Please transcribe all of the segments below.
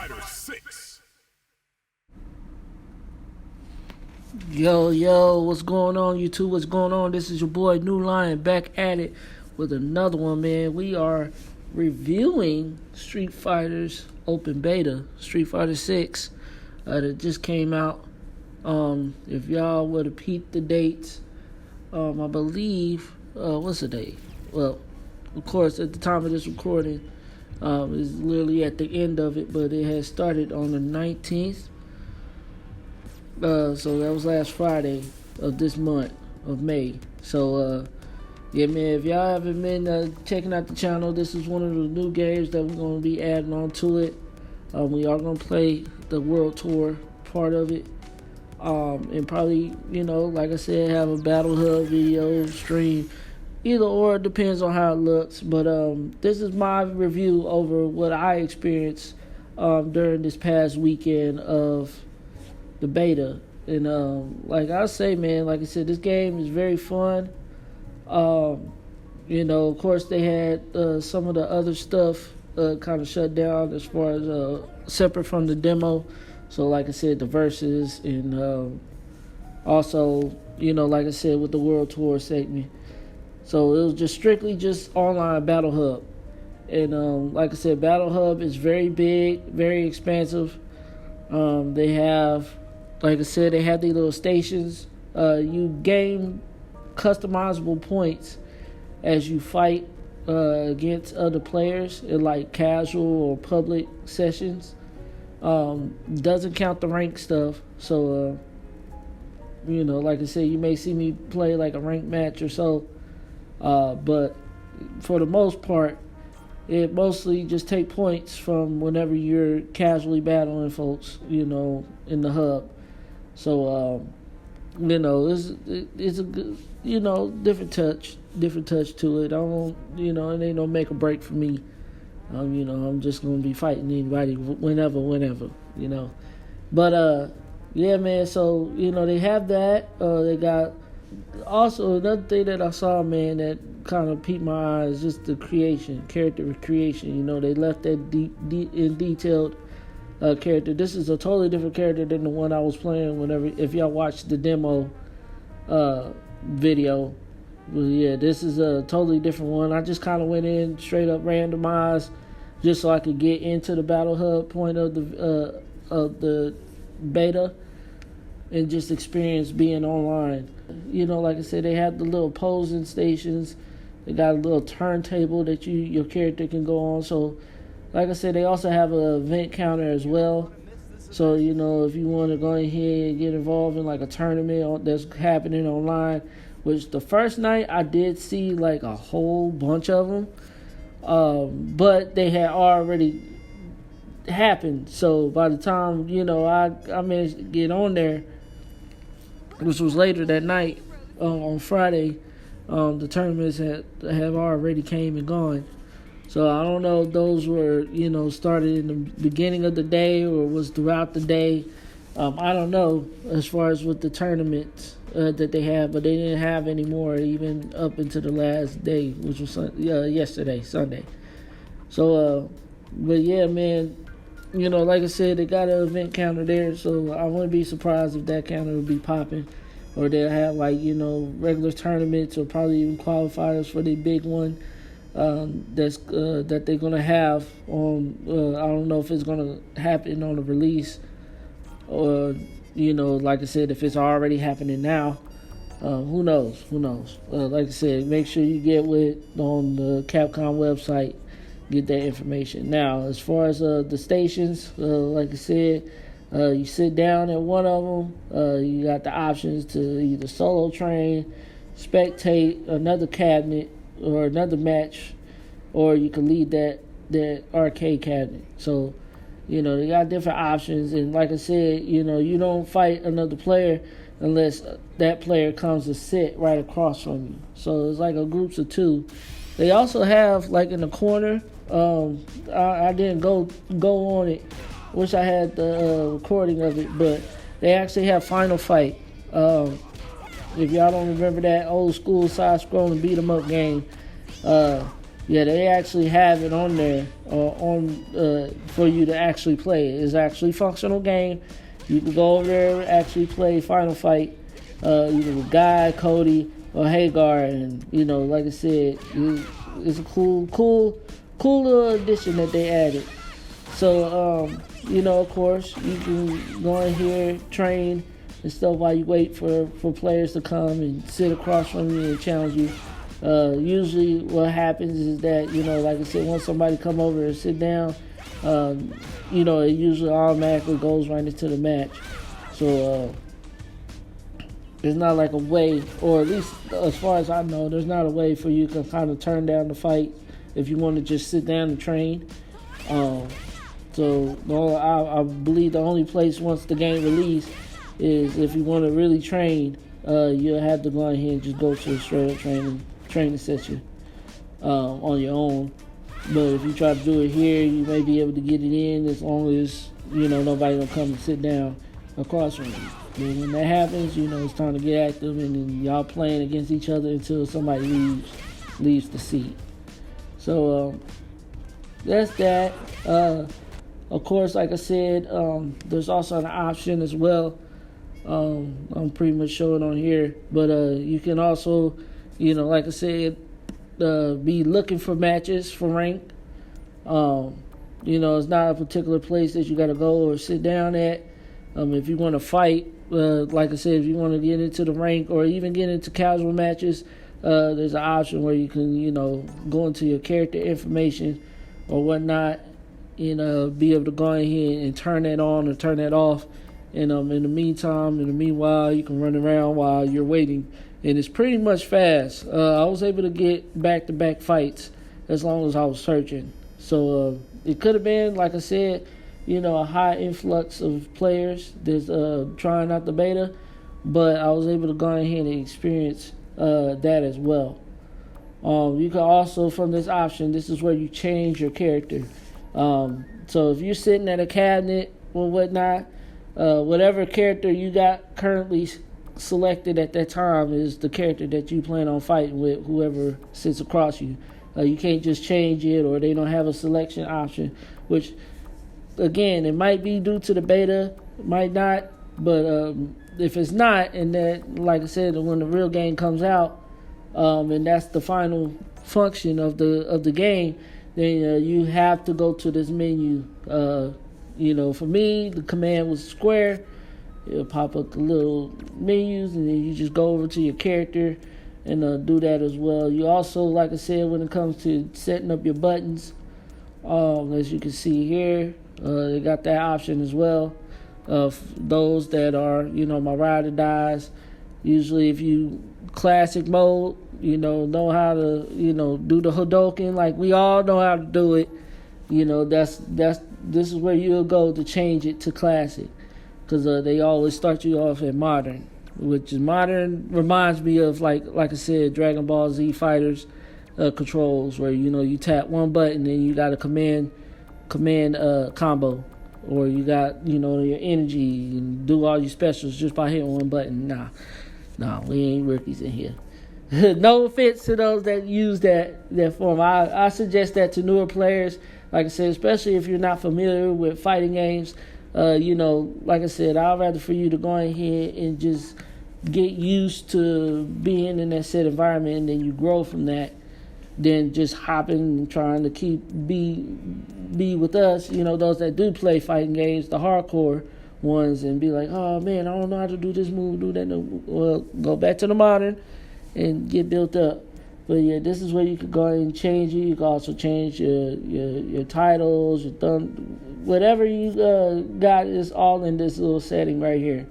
Fighter 6. Yo, what's going on, YouTube? What's going on? This is your boy New Lion back at it with another one, man. We are reviewing Street Fighter's open beta, Street Fighter 6, that just came out. If y'all would have peeped the dates, I believe, what's the date? Well, of course, at the time of this recording, it's literally at the end of it, but it has started on the 19th. So that was last Friday of this month of May. So, yeah, man, if y'all haven't been checking out the channel, this is one of the new games that we're going to be adding on to it. We are going to play the World Tour part of it. And probably, like I said, have a Battle Hub video stream. Either or, it depends on how it looks. But this is my review over what I experienced during this past weekend of the beta. And like I say, man, like I said, this game is very fun. Of course they had some of the other stuff kind of shut down as far as separate from the demo. So like I said, the verses and also, like I said, with the World Tour segment. So it was just strictly just online Battle Hub. And like I said, Battle Hub is very big, very expansive. They have, like I said, they have these little stations. You gain customizable points as you fight against other players in like casual or public sessions. Doesn't count the rank stuff. So, like I said, you may see me play like a ranked match or so. But for the most part, it mostly just take points from whenever you're casually battling folks, in the hub. So, it's a good, different touch to it. I don't, it ain't no make or break for me. I'm just going to be fighting anybody whenever, But, yeah, man, so, they have that. They got, also another thing that I saw, man, that kind of piqued my eyes, just the character creation. They left that in detailed character. This is a totally different character than the one I was playing if y'all watched the demo video. Well, yeah, this is a totally different one. I just kind of went in straight up randomized just so I could get into the Battle Hub point of the beta and just experience being online. Like I said, they have the little posing stations. They got a little turntable that your character can go on. So, like I said, they also have an event counter as well. So, if you want to go ahead and get involved in like a tournament that's happening online, which the first night I did see like a whole bunch of them, but they had already happened. So by the time, I managed to get on there, which was later that night on Friday, the tournaments have already came and gone. So I don't know if those were, started in the beginning of the day or was throughout the day. I don't know as far as with the tournaments that they have, but they didn't have any more even up into the last day, which was yesterday, Sunday. So, but yeah, man, like I said, they got an event counter there, so I wouldn't be surprised if that counter would be popping. Or they'll have like, regular tournaments or probably even qualifiers for the big one that they're going to have on, I don't know if it's going to happen on the release or, like I said, if it's already happening now. Who knows? Like I said, make sure you get on the Capcom website, get that information. Now, as far as the stations, like I said, you sit down at one of them. You got the options to either solo train, spectate another cabinet or another match, or you can lead that arcade cabinet. So, they got different options. And like I said, you don't fight another player unless that player comes to sit right across from you. So it's like a groups of two. They also have like in the corner. I didn't go on it. Wish I had the recording of it, but they actually have Final Fight. If y'all don't remember that old school side-scrolling beat 'em up game, Yeah, they actually have it on there for you to actually play. It's actually a functional game. You can go over there and actually play Final Fight, either with Guy, Cody, or Hagar, and like I said, it's a cool little addition that they added. So of course, you can go in here, train and stuff while you wait for players to come and sit across from you and challenge you. Usually what happens is that, like I said, once somebody come over and sit down, it usually automatically goes right into the match. So there's not like a way, or at least as far as I know, there's not a way for you to kind of turn down the fight if you want to just sit down and train. So I believe the only place once the game release is if you want to really train, you'll have to go ahead and just go to a straight up training session on your own. But if you try to do it here, you may be able to get it in as long as nobody will come and sit down across from you. Then when that happens, it's time to get active, and then y'all playing against each other until somebody leaves the seat. So that's that. Of course, like I said, there's also an option as well. I'm pretty much showing on here, but you can also, like I said, be looking for matches for rank. It's not a particular place that you got to go or sit down at. If you want to fight, like I said, if you want to get into the rank or even get into casual matches, there's an option where you can, go into your character information or whatnot, and be able to go ahead and turn that on or turn that off. And in the meanwhile, you can run around while you're waiting. And it's pretty much fast. I was able to get back-to-back fights as long as I was searching. So it could have been, like I said, a high influx of players that's trying out the beta. But I was able to go ahead and experience that as well. You can also, from this option, this is where you change your character. So if you're sitting at a cabinet or whatnot, whatever character you got currently selected at that time is the character that you plan on fighting with, whoever sits across you. You can't just change it, or they don't have a selection option, which, again, it might be due to the beta, might not, but if it's not, and that, like I said, when the real game comes out, and that's the final function of the game, then you have to go to this menu. For me, the command was square. It'll pop up the little menus, and then you just go over to your character and do that as well. You also, like I said, when it comes to setting up your buttons, as you can see here, they got that option as well. Those that are, my ride or dies. Usually if you classic mode, know how to, do the Hadouken like we all know how to do it. This is where you'll go to change it to classic, because they always start you off at modern, which is modern reminds me of like I said, Dragon Ball Z Fighters controls, where you tap one button and you got a command combo, or you got your energy and do all your specials just by hitting one button. Nah, we ain't rookies in here. No offense to those that use that form. I suggest that to newer players. Like I said, especially if you're not familiar with fighting games, like I said, I'd rather for you to go ahead and just get used to being in that set environment, and then you grow from that, than just hopping and trying to be with us, those that do play fighting games, the hardcore ones, and be like, oh man, I don't know how to do this move, do that. No. Well, go back to the modern and get built up. But yeah, this is where you could go ahead and change it. You can also change your titles, your whatever you got is all in this little setting right here.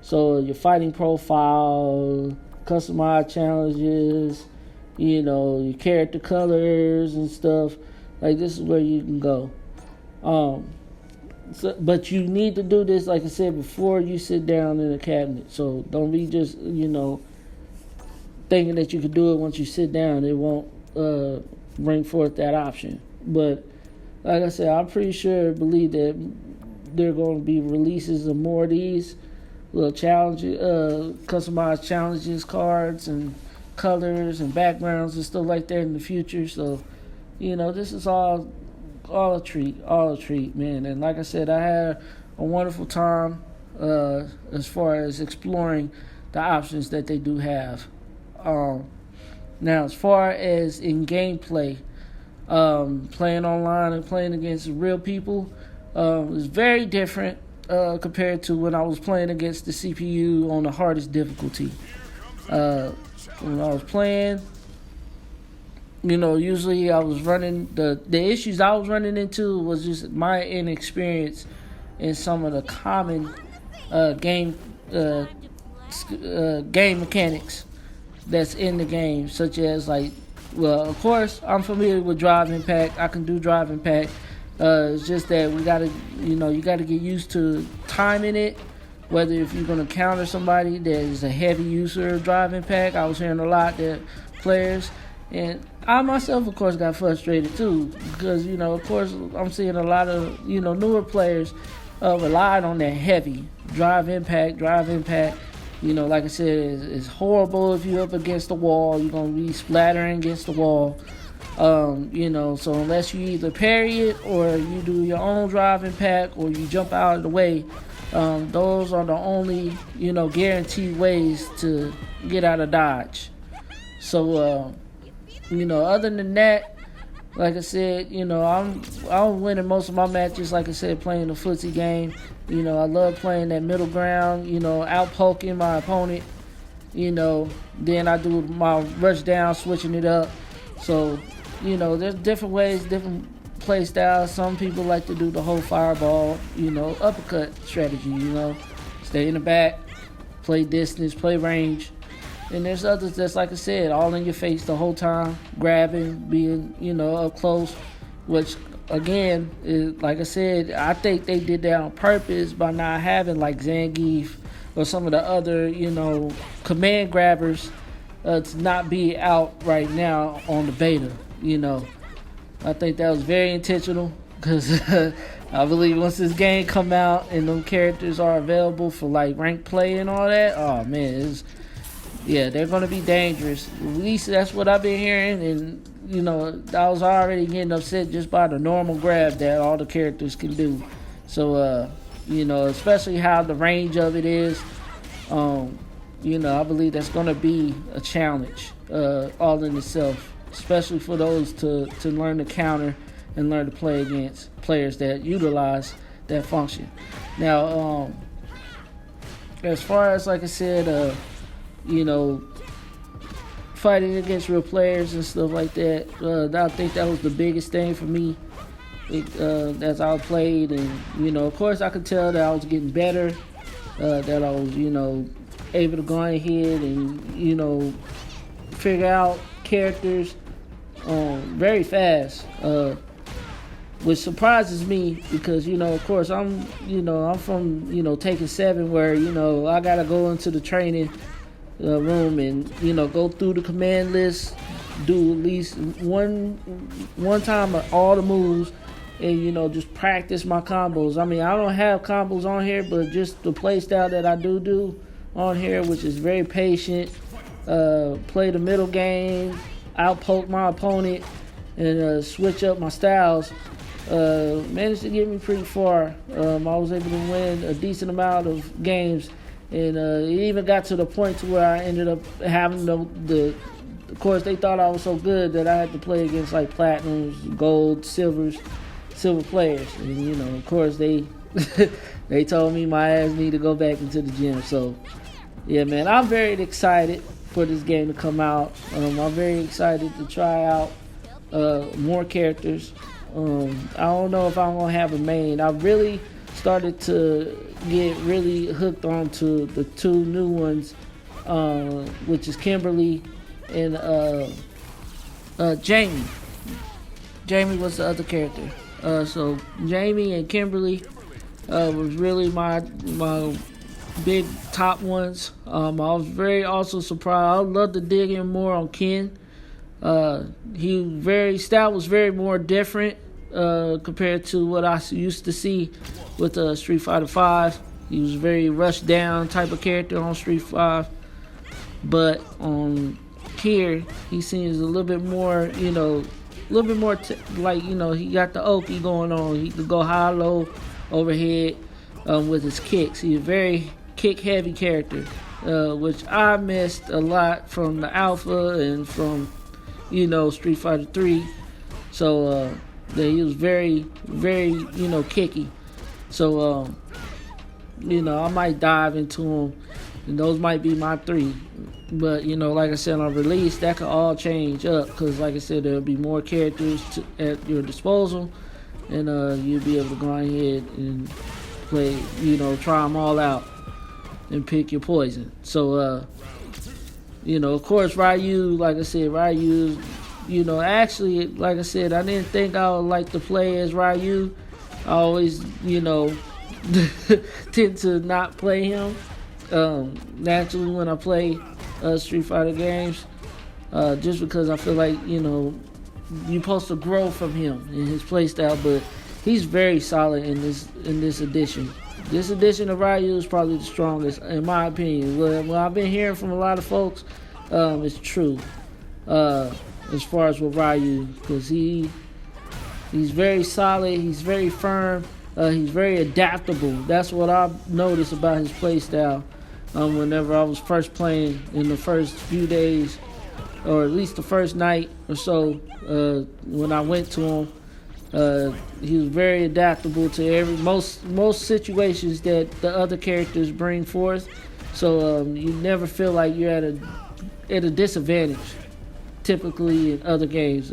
So your fighting profile, customized challenges, your character colors and stuff. Like, this is where you can go. But you need to do this, like I said, before you sit down in a cabinet. So don't be just, thinking that you can do it once you sit down. It won't bring forth that option. But like I said, I'm pretty sure, believe that there are going to be releases of more of these little challenges, customized challenges, cards, and colors and backgrounds and stuff like that in the future. So this is all a treat, man. And like I said, I had a wonderful time as far as exploring the options that they do have. Now, as far as in gameplay, playing online and playing against real people is very different compared to when I was playing against the CPU on the hardest difficulty. When I was playing, usually I was running the issues I was running into was just my inexperience in some of the common game mechanics that's in the game, such as of course I'm familiar with Drive Impact. I can do Drive Impact. It's just that we gotta, you gotta get used to timing it. Whether if you're gonna counter somebody that is a heavy user of Drive Impact, I was hearing a lot that players, and I myself, of course, got frustrated too because of course, I'm seeing a lot of newer players relied on that heavy Drive Impact. Like I said, it's horrible if you're up against the wall. You're going to be splattering against the wall. So unless you either parry it or you do your own Drive Impact or you jump out of the way, those are the only, guaranteed ways to get out of dodge. So, other than that, like I said, I'm winning most of my matches, like I said, playing the footsie game. I love playing that middle ground, out-poking my opponent. Then I do my rush down, switching it up. So, there's different ways, different play styles. Some people like to do the whole fireball, uppercut strategy, Stay in the back, play distance, play range. And there's others that's, like I said, all in your face the whole time, grabbing, being, up close, which, again, like I said, I think they did that on purpose by not having, like, Zangief or some of the other, command grabbers to not be out right now on the beta, I think that was very intentional because I believe once this game come out and them characters are available for, like, ranked play and all that, oh, man, they're going to be dangerous. At least that's what I've been hearing. And, I was already getting upset just by the normal grab that all the characters can do. So, especially how the range of it is, I believe that's going to be a challenge all in itself, especially for those to learn to counter and learn to play against players that utilize that function. Now, as far as, like I said, fighting against real players and stuff like that. I think that was the biggest thing for me as I played. And, of course, I could tell that I was getting better, that I was, able to go ahead and, figure out characters very fast, which surprises me because, of course, I'm from, Tekken 7 where, I got to go into the training room and go through the command list, do at least one time of all the moves, and just practice my combos. I mean, I don't have combos on here, but just the play style that I do on here, which is very patient, play the middle game, outpoke my opponent, and switch up my styles, managed to get me pretty far. I was able to win a decent amount of games. And it even got to the point to where I ended up having of course, they thought I was so good that I had to play against like platinums, gold, silver players. And, of course, they they told me my ass need to go back into the gym. So, yeah, man, I'm very excited for this game to come out. I'm very excited to try out more characters. I don't know if I'm going to have a main. I really started to get really hooked onto the two new ones, which is Kimberly and Jamie. Jamie was the other character. So Jamie and Kimberly was really my big top ones. I was very also surprised. I would love to dig in more on Ken. His style was very more different compared to what I used to see with Street Fighter V. He was a very rushed down type of character on Street 5. But on here, he seems a little bit more, little bit more like, you know, he got the Oki going on. He could go high, low, overhead with his kicks. He's a very kick heavy character, which I missed a lot from the alpha and from, you know, Street Fighter 3. So yeah, he was very, very, you know, kicky. So you know, I might dive into him, and those might be my 3. But, you know, like I said, on release, that could all change up, because, like I said, there'll be more characters at your disposal, and you'll be able to go ahead and play, you know, try them all out and pick your poison. So, you know, of course, Ryu, like I said, Ryu, you know, actually, like I said, I didn't think I would like to play as Ryu. I always, you know, tend to not play him. Naturally, when I play Street Fighter games, just because I feel like, you know, you're supposed to grow from him in his playstyle, but he's very solid in this edition. This edition of Ryu is probably the strongest, in my opinion. What I've been hearing from a lot of folks, it's true. As far as with Ryu, because he's very solid, he's very firm, he's very adaptable. That's what I've noticed about his playstyle. Whenever I was first playing, in the first few days, or at least the first night or so, when I went to him, he was very adaptable to most situations that the other characters bring forth. So you never feel like you're at a disadvantage. Typically in other games,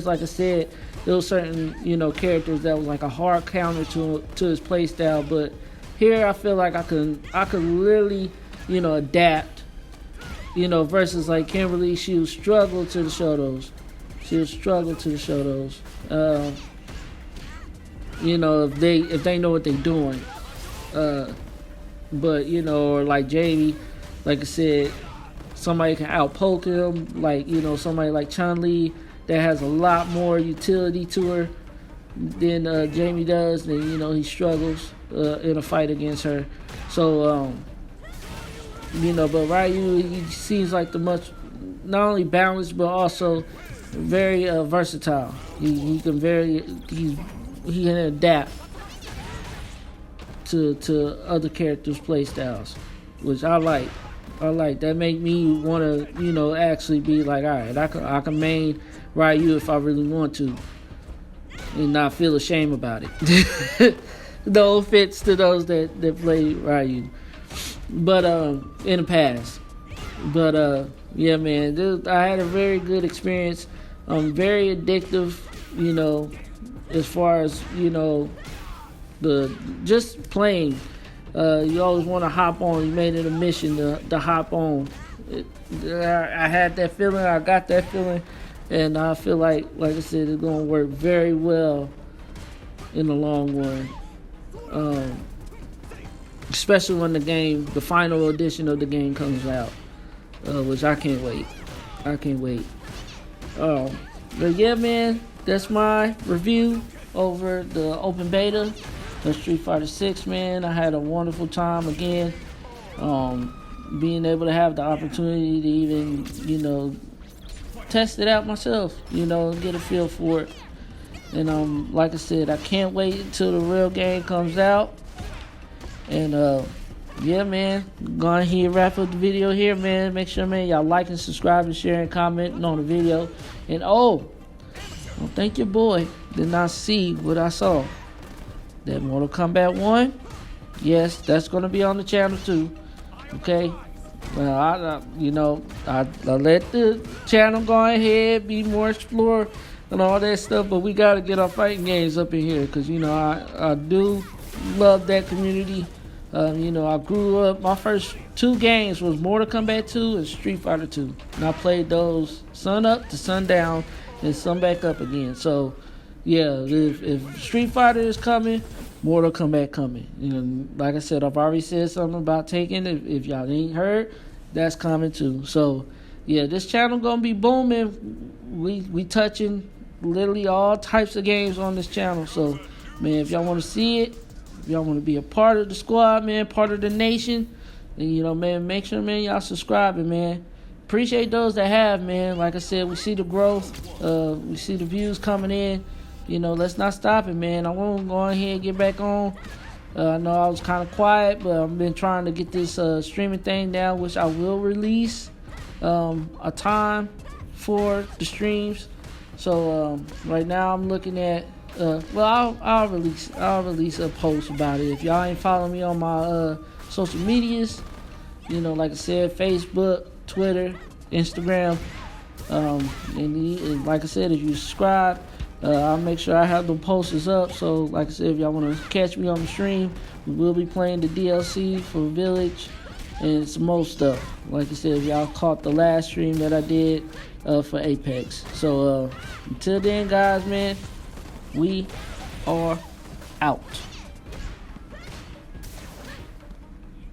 like I said, there were certain, you know, characters that was like a hard counter to his playstyle, but here I feel like I could literally, you know, adapt, you know, versus like Kimberly. She would struggle to show those. You know, if they know what they're doing. But, you know, or like Jamie, like I said, somebody can outpoke him, like, you know, somebody like Chun-Li that has a lot more utility to her than Jamie does, then, you know, he struggles in a fight against her. So, you know, but Ryu, he seems like the much, not only balanced, but also very versatile. He can adapt to other characters' play styles, which I like. That make me want to, you know, actually be like, all right, I can main Ryu if I really want to, and not feel ashamed about it. No offense to those that play Ryu, but in the past. But yeah, man, I had a very good experience. Very addictive, you know, as far as, you know, the just playing. You always want to hop on. You made it a mission to hop on. I had that feeling. I got that feeling, and I feel like I said, it's gonna work very well in the long run. Especially when the final edition of the game comes out, which I can't wait. But yeah, man, that's my review over the open beta of Street Fighter 6, man. I had a wonderful time again. Being able to have the opportunity to even, you know, test it out myself, you know, get a feel for it. And like I said, I can't wait until the real game comes out. And yeah, man, go ahead and wrap up the video here, man. Make sure, man, y'all like and subscribe and share and commenting on the video. And don't think your boy did not see what I saw. That Mortal Kombat 1, yes, that's going to be on the channel too. Okay? Well, I let the channel go ahead, be more explore and all that stuff, but we got to get our fighting games up in here, because, you know, I do love that community. You know, I grew up, my first 2 games was Mortal Kombat 2 and Street Fighter 2. And I played those sun up to sundown and sun back up again. So, yeah, if Street Fighter is coming, Mortal Kombat coming. You know, like I said, I've already said something about Taken. If y'all ain't heard, that's coming too. So, yeah, this channel gonna be booming. We touching literally all types of games on this channel. So, man, if y'all want to see it, if y'all want to be a part of the squad, man, part of the nation, then, you know, man, make sure, man, y'all subscribing, man. appreciate those that have, man. Like I said, we see the growth. We see the views coming in. Let's not stop it, man. I want to go ahead and get back on. I know I was kind of quiet, but I've been trying to get this streaming thing down, which I will release a time for the streams. So right now I'm looking at I'll release a post about it. If y'all ain't following me on my social medias, like I said, Facebook, Twitter, Instagram, and like I said, if you subscribe, I'll make sure I have the posters up. So like I said, if y'all want to catch me on the stream, we will be playing the DLC for Village and some more stuff. Like I said, if y'all caught the last stream that I did for Apex. So until then, guys, man, we are out.